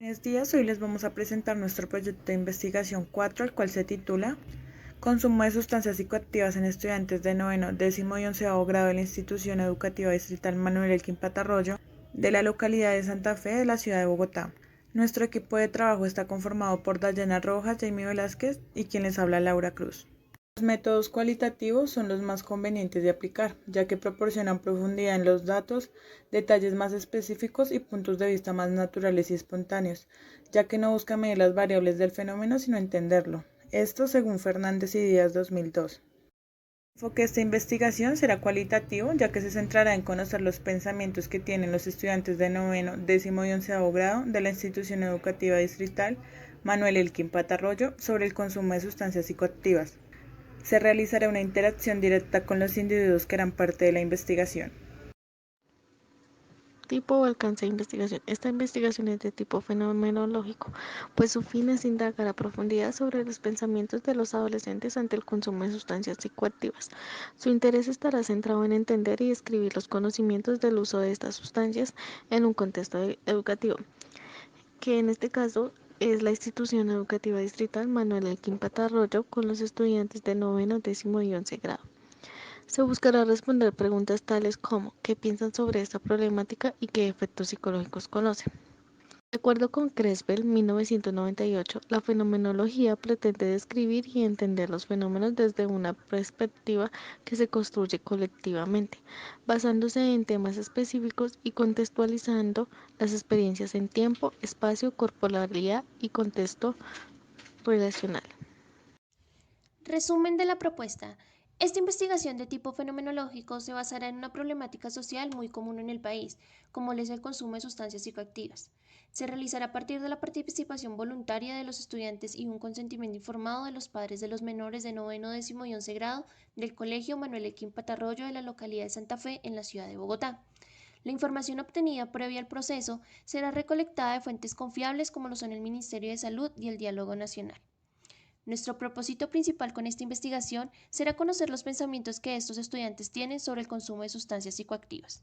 Buenos días, hoy les vamos a presentar nuestro proyecto de investigación 4, el cual se titula Consumo de sustancias psicoactivas en estudiantes de noveno, décimo y onceavo grado de la Institución Educativa Distrital Manuel Elkin Patarroyo de la localidad de Santa Fe de la ciudad de Bogotá. Nuestro equipo de trabajo está conformado por Dayana Rojas, Jamie Velázquez y quien les habla Laura Cruz. Los métodos cualitativos son los más convenientes de aplicar, ya que proporcionan profundidad en los datos, detalles más específicos y puntos de vista más naturales y espontáneos, ya que no buscan medir las variables del fenómeno sino entenderlo. Esto según Fernández y Díaz 2002. El enfoque de esta investigación será cualitativo, ya que se centrará en conocer los pensamientos que tienen los estudiantes de noveno, décimo y onceavo grado de la Institución Educativa Distrital Manuel Elkin Patarroyo sobre el consumo de sustancias psicoactivas. Se realizará una interacción directa con los individuos que eran parte de la investigación. Tipo o alcance de investigación. Esta investigación es de tipo fenomenológico, pues su fin es indagar a profundidad sobre los pensamientos de los adolescentes ante el consumo de sustancias psicoactivas. Su interés estará centrado en entender y describir los conocimientos del uso de estas sustancias en un contexto educativo, que en este caso es la institución educativa distrital Manuel Elkin Patarroyo con los estudiantes de noveno, décimo y 11 grado. Se buscará responder preguntas tales como ¿qué piensan sobre esta problemática y qué efectos psicológicos conocen? De acuerdo con Creswell, 1998, la fenomenología pretende describir y entender los fenómenos desde una perspectiva que se construye colectivamente, basándose en temas específicos y contextualizando las experiencias en tiempo, espacio, corporalidad y contexto relacional. Resumen de la propuesta. Esta investigación de tipo fenomenológico se basará en una problemática social muy común en el país, como es el consumo de sustancias psicoactivas. Se realizará a partir de la participación voluntaria de los estudiantes y un consentimiento informado de los padres de los menores de noveno, décimo y 11 grado del Colegio Manuel Elkin Patarroyo de la localidad de Santa Fe en la ciudad de Bogotá. La información obtenida previa al proceso será recolectada de fuentes confiables como lo son el Ministerio de Salud y el Diálogo Nacional. Nuestro propósito principal con esta investigación será conocer los pensamientos que estos estudiantes tienen sobre el consumo de sustancias psicoactivas.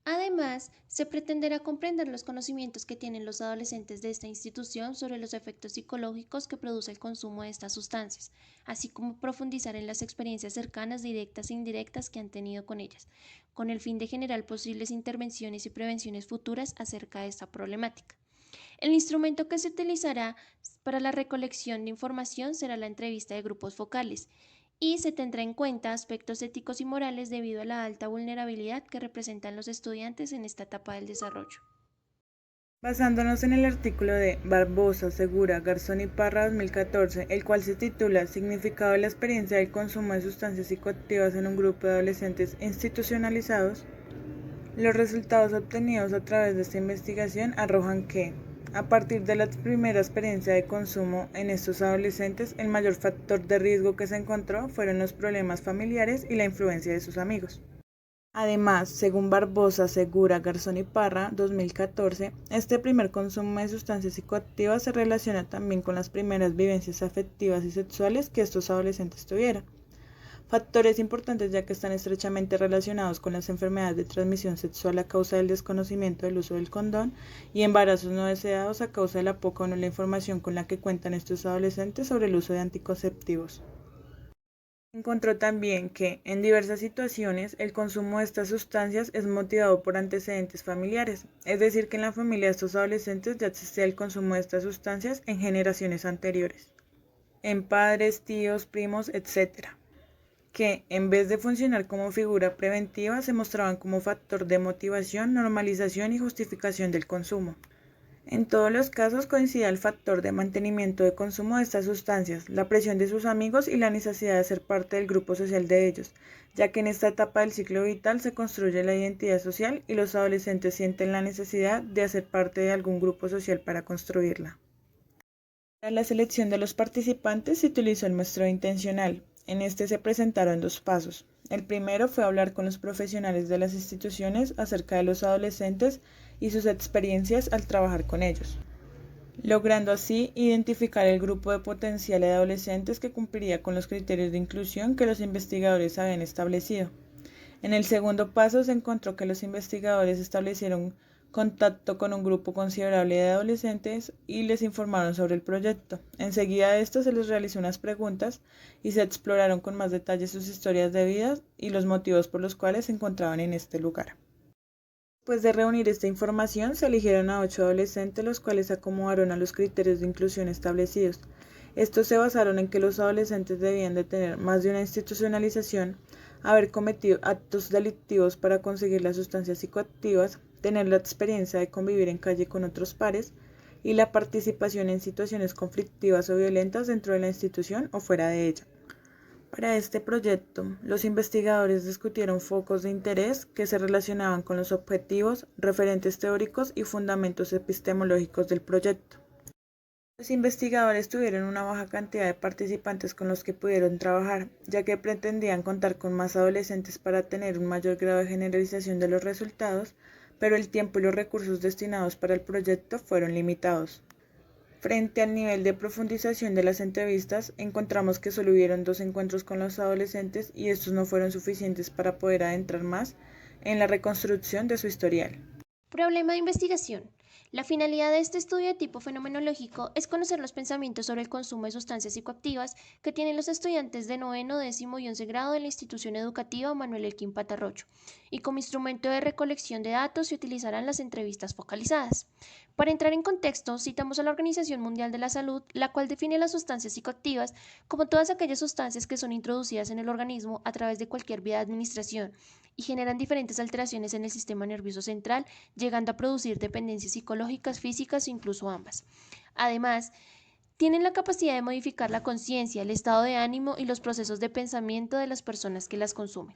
Además, se pretenderá comprender los conocimientos que tienen los adolescentes de esta institución sobre los efectos psicológicos que produce el consumo de estas sustancias, así como profundizar en las experiencias cercanas, directas e indirectas que han tenido con ellas, con el fin de generar posibles intervenciones y prevenciones futuras acerca de esta problemática. El instrumento que se utilizará para la recolección de información será la entrevista de grupos focales y se tendrá en cuenta aspectos éticos y morales debido a la alta vulnerabilidad que representan los estudiantes en esta etapa del desarrollo. Basándonos en el artículo de Barbosa, Segura, Garzón y Parra 2014, el cual se titula Significado de la experiencia del consumo de sustancias psicoactivas en un grupo de adolescentes institucionalizados, los resultados obtenidos a través de esta investigación arrojan que, a partir de la primera experiencia de consumo en estos adolescentes, el mayor factor de riesgo que se encontró fueron los problemas familiares y la influencia de sus amigos. Además, según Barbosa, Segura, Garzón y Parra, 2014, este primer consumo de sustancias psicoactivas se relaciona también con las primeras vivencias afectivas y sexuales que estos adolescentes tuvieron. Factores importantes ya que están estrechamente relacionados con las enfermedades de transmisión sexual a causa del desconocimiento del uso del condón y embarazos no deseados a causa de la poca o nula información con la que cuentan estos adolescentes sobre el uso de anticonceptivos. Encontró también que, en diversas situaciones, el consumo de estas sustancias es motivado por antecedentes familiares, es decir, que en la familia de estos adolescentes ya existía el consumo de estas sustancias en generaciones anteriores, en padres, tíos, primos, etc., que, en vez de funcionar como figura preventiva, se mostraban como factor de motivación, normalización y justificación del consumo. En todos los casos coincidía el factor de mantenimiento de consumo de estas sustancias, la presión de sus amigos y la necesidad de ser parte del grupo social de ellos, ya que en esta etapa del ciclo vital se construye la identidad social y los adolescentes sienten la necesidad de hacer parte de algún grupo social para construirla. Para la selección de los participantes se utilizó el muestreo intencional. En este se presentaron dos pasos. El primero fue hablar con los profesionales de las instituciones acerca de los adolescentes y sus experiencias al trabajar con ellos, logrando así identificar el grupo de potenciales adolescentes que cumpliría con los criterios de inclusión que los investigadores habían establecido. En el segundo paso se encontró que los investigadores establecieron contacto con un grupo considerable de adolescentes y les informaron sobre el proyecto. Enseguida de esto se les realizó unas preguntas y se exploraron con más detalle sus historias de vida y los motivos por los cuales se encontraban en este lugar. Después de reunir esta información, se eligieron a 8 adolescentes, los cuales se acomodaron a los criterios de inclusión establecidos. Estos se basaron en que los adolescentes debían de tener más de una institucionalización, haber cometido actos delictivos para conseguir las sustancias psicoactivas, tener la experiencia de convivir en calle con otros pares y la participación en situaciones conflictivas o violentas dentro de la institución o fuera de ella. Para este proyecto, los investigadores discutieron focos de interés que se relacionaban con los objetivos, referentes teóricos y fundamentos epistemológicos del proyecto. Los investigadores tuvieron una baja cantidad de participantes con los que pudieron trabajar, ya que pretendían contar con más adolescentes para tener un mayor grado de generalización de los resultados, pero el tiempo y los recursos destinados para el proyecto fueron limitados. Frente al nivel de profundización de las entrevistas, encontramos que solo hubieron 2 encuentros con los adolescentes y estos no fueron suficientes para poder adentrar más en la reconstrucción de su historial. Problema de investigación. La finalidad de este estudio de tipo fenomenológico es conocer los pensamientos sobre el consumo de sustancias psicoactivas que tienen los estudiantes de noveno, décimo y 11 grado de la institución educativa Manuel Elkin Patarroyo, y como instrumento de recolección de datos se utilizarán las entrevistas focalizadas. Para entrar en contexto, citamos a la Organización Mundial de la Salud, la cual define las sustancias psicoactivas como todas aquellas sustancias que son introducidas en el organismo a través de cualquier vía de administración y generan diferentes alteraciones en el sistema nervioso central, llegando a producir dependencias psicológicas, físicas o incluso ambas. Además, tienen la capacidad de modificar la conciencia, el estado de ánimo y los procesos de pensamiento de las personas que las consumen.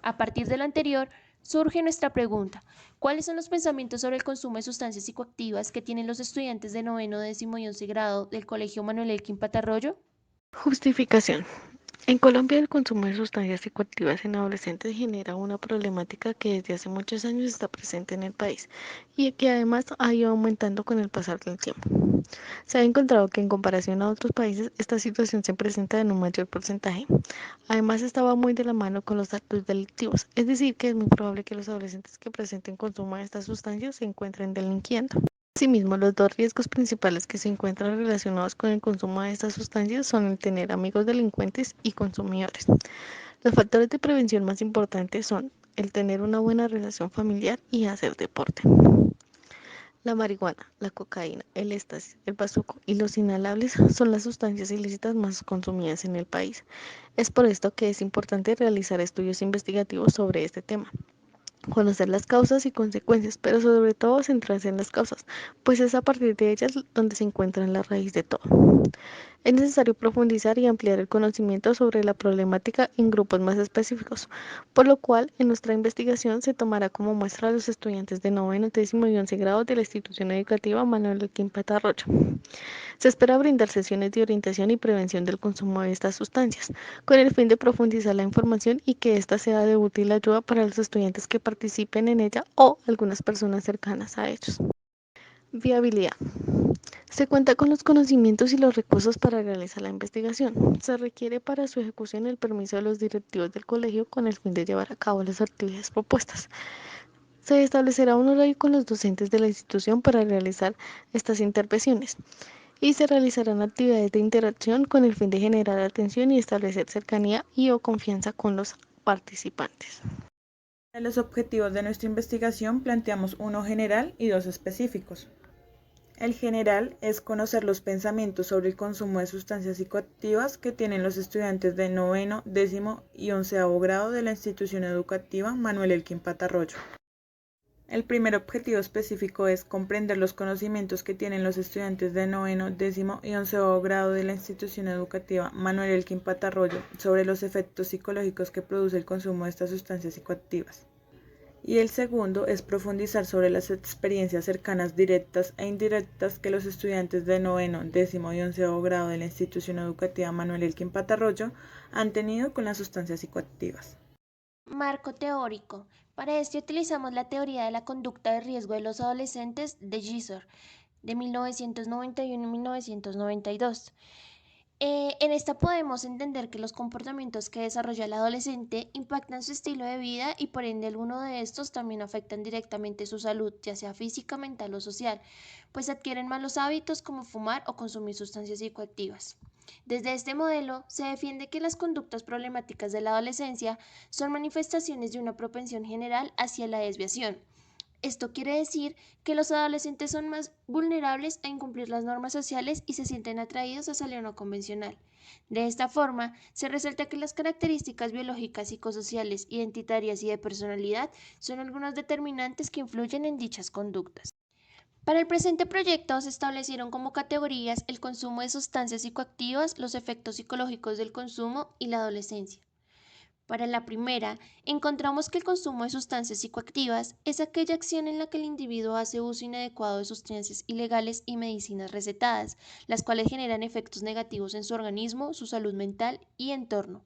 A partir de lo anterior, surge nuestra pregunta: ¿cuáles son los pensamientos sobre el consumo de sustancias psicoactivas que tienen los estudiantes de noveno, décimo y 11 grado del Colegio Manuel Elkin Patarroyo? Justificación. En Colombia, el consumo de sustancias psicoactivas en adolescentes genera una problemática que desde hace muchos años está presente en el país y que además ha ido aumentando con el pasar del tiempo. Se ha encontrado que en comparación a otros países, esta situación se presenta en un mayor porcentaje. Además, estaba muy de la mano con los actos delictivos, es decir, que es muy probable que los adolescentes que presenten consumo de estas sustancias se encuentren delinquiendo. Asimismo, los 2 riesgos principales que se encuentran relacionados con el consumo de estas sustancias son el tener amigos delincuentes y consumidores. Los factores de prevención más importantes son el tener una buena relación familiar y hacer deporte. La marihuana, la cocaína, el éxtasis, el bazuco y los inhalables son las sustancias ilícitas más consumidas en el país. Es por esto que es importante realizar estudios investigativos sobre este tema. Conocer las causas y consecuencias, pero sobre todo centrarse en las causas, pues es a partir de ellas donde se encuentra la raíz de todo. Es necesario profundizar y ampliar el conocimiento sobre la problemática en grupos más específicos, por lo cual en nuestra investigación se tomará como muestra a los estudiantes de noveno, décimo y 11 grados de la institución educativa Manuel Elkin Patarroyo. Se espera brindar sesiones de orientación y prevención del consumo de estas sustancias, con el fin de profundizar la información y que ésta sea de útil ayuda para los estudiantes que participen en ella o algunas personas cercanas a ellos. Viabilidad. Se cuenta con los conocimientos y los recursos para realizar la investigación. Se requiere para su ejecución el permiso de los directivos del colegio con el fin de llevar a cabo las actividades propuestas. Se establecerá un horario con los docentes de la institución para realizar estas intervenciones y se realizarán actividades de interacción con el fin de generar atención y establecer cercanía y o confianza con los participantes. Para los objetivos de nuestra investigación planteamos uno general y 2 específicos. El general es conocer los pensamientos sobre el consumo de sustancias psicoactivas que tienen los estudiantes de noveno, décimo y 11º grado de la institución educativa Manuel Elkin Patarroyo. El primer objetivo específico es comprender los conocimientos que tienen los estudiantes de noveno, décimo y 11º grado de la institución educativa Manuel Elkin Patarroyo sobre los efectos psicológicos que produce el consumo de estas sustancias psicoactivas. Y el segundo es profundizar sobre las experiencias cercanas directas e indirectas que los estudiantes de noveno, décimo y 11º grado de la institución educativa Manuel Elkin Patarroyo han tenido con las sustancias psicoactivas. Marco teórico. Para esto utilizamos la teoría de la conducta de riesgo de los adolescentes de Gisors, de 1991 y 1992. En esta podemos entender que los comportamientos que desarrolla el adolescente impactan su estilo de vida y por ende alguno de estos también afectan directamente su salud, ya sea física, mental o social, pues adquieren malos hábitos como fumar o consumir sustancias psicoactivas. Desde este modelo se defiende que las conductas problemáticas de la adolescencia son manifestaciones de una propensión general hacia la desviación. Esto quiere decir que los adolescentes son más vulnerables a incumplir las normas sociales y se sienten atraídos hacia lo no convencional. De esta forma, se resalta que las características biológicas, psicosociales, identitarias y de personalidad son algunos determinantes que influyen en dichas conductas. Para el presente proyecto se establecieron como categorías el consumo de sustancias psicoactivas, los efectos psicológicos del consumo y la adolescencia. Para la primera, encontramos que el consumo de sustancias psicoactivas es aquella acción en la que el individuo hace uso inadecuado de sustancias ilegales y medicinas recetadas, las cuales generan efectos negativos en su organismo, su salud mental y entorno.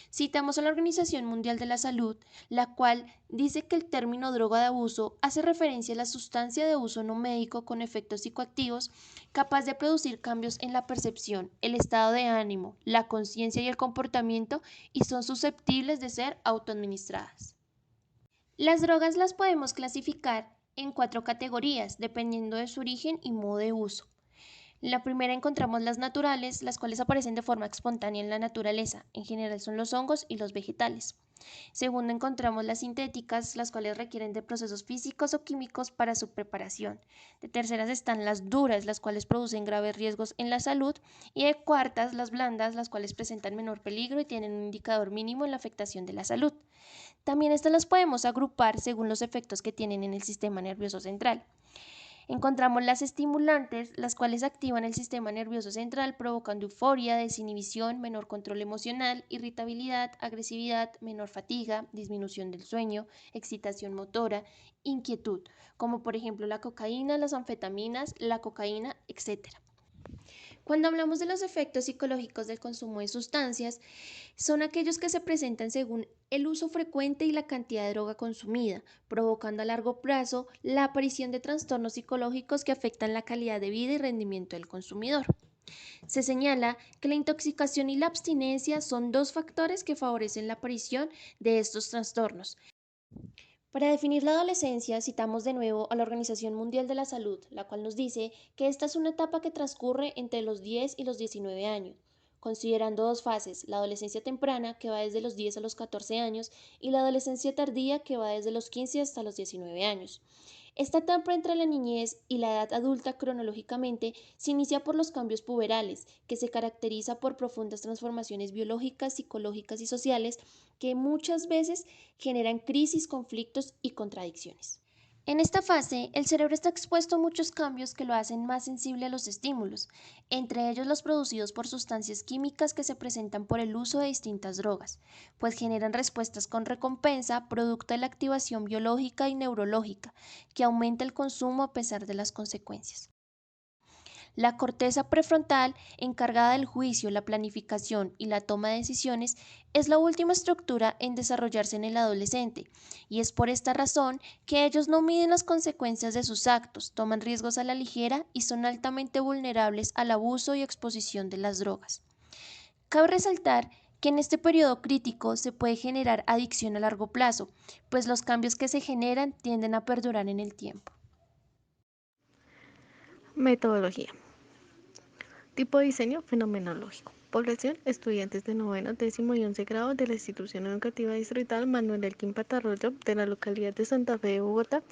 Citamos a la Organización Mundial de la Salud, la cual dice que el término droga de abuso hace referencia a la sustancia de uso no médico con efectos psicoactivos capaz de producir cambios en la percepción, el estado de ánimo, la conciencia y el comportamiento y son susceptibles de ser autoadministradas. Las drogas las podemos clasificar en 4 categorías dependiendo de su origen y modo de uso. La primera encontramos las naturales, las cuales aparecen de forma espontánea en la naturaleza, en general son los hongos y los vegetales. Segunda encontramos las sintéticas, las cuales requieren de procesos físicos o químicos para su preparación. De terceras están las duras, las cuales producen graves riesgos en la salud. Y de cuartas, las blandas, las cuales presentan menor peligro y tienen un indicador mínimo en la afectación de la salud. También estas las podemos agrupar según los efectos que tienen en el sistema nervioso central. Encontramos las estimulantes, las cuales activan el sistema nervioso central provocando euforia, desinhibición, menor control emocional, irritabilidad, agresividad, menor fatiga, disminución del sueño, excitación motora, inquietud, como por ejemplo la cocaína, las anfetaminas, la cocaína, etc. Cuando hablamos de los efectos psicológicos del consumo de sustancias, son aquellos que se presentan según el uso frecuente y la cantidad de droga consumida, provocando a largo plazo la aparición de trastornos psicológicos que afectan la calidad de vida y rendimiento del consumidor. Se señala que la intoxicación y la abstinencia son 2 factores que favorecen la aparición de estos trastornos. Para definir la adolescencia, citamos de nuevo a la Organización Mundial de la Salud, la cual nos dice que esta es una etapa que transcurre entre los 10 y los 19 años, considerando 2 fases, la adolescencia temprana, que va desde los 10 a los 14 años, y la adolescencia tardía, que va desde los 15 hasta los 19 años. Esta etapa entre la niñez y la edad adulta cronológicamente se inicia por los cambios puberales, que se caracteriza por profundas transformaciones biológicas, psicológicas y sociales que muchas veces generan crisis, conflictos y contradicciones. En esta fase, el cerebro está expuesto a muchos cambios que lo hacen más sensible a los estímulos, entre ellos los producidos por sustancias químicas que se presentan por el uso de distintas drogas, pues generan respuestas con recompensa producto de la activación biológica y neurológica, que aumenta el consumo a pesar de las consecuencias. La corteza prefrontal, encargada del juicio, la planificación y la toma de decisiones, es la última estructura en desarrollarse en el adolescente, y es por esta razón que ellos no miden las consecuencias de sus actos, toman riesgos a la ligera y son altamente vulnerables al abuso y exposición de las drogas. Cabe resaltar que en este periodo crítico se puede generar adicción a largo plazo, pues los cambios que se generan tienden a perdurar en el tiempo. Metodología. Tipo de diseño fenomenológico. Población, estudiantes de noveno, décimo y 11 grado de la Institución Educativa Distrital Manuel Elkin Patarroyo de la localidad de Santa Fe de Bogotá.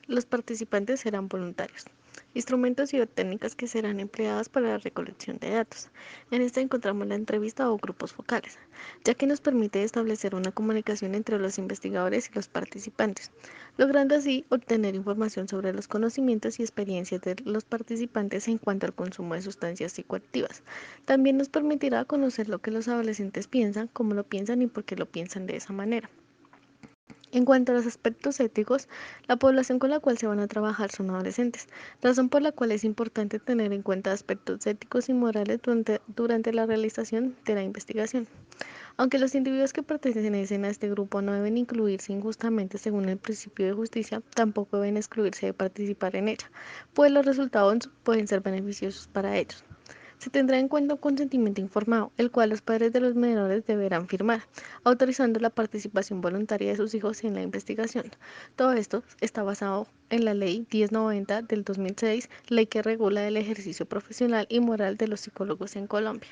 Los participantes serán voluntarios. Instrumentos y técnicas que serán empleadas para la recolección de datos. En esta encontramos la entrevista o grupos focales, ya que nos permite establecer una comunicación entre los investigadores y los participantes, logrando así obtener información sobre los conocimientos y experiencias de los participantes en cuanto al consumo de sustancias psicoactivas. También nos permitirá conocer lo que los adolescentes piensan, cómo lo piensan y por qué lo piensan de esa manera. En cuanto a los aspectos éticos, la población con la cual se van a trabajar son adolescentes, razón por la cual es importante tener en cuenta aspectos éticos y morales durante la realización de la investigación. Aunque los individuos que pertenecen a este grupo no deben incluirse injustamente según el principio de justicia, tampoco deben excluirse de participar en ella, pues los resultados pueden ser beneficiosos para ellos. Se tendrá en cuenta un consentimiento informado, el cual los padres de los menores deberán firmar, autorizando la participación voluntaria de sus hijos en la investigación. Todo esto está basado en la Ley 1090 del 2006, ley que regula el ejercicio profesional y moral de los psicólogos en Colombia.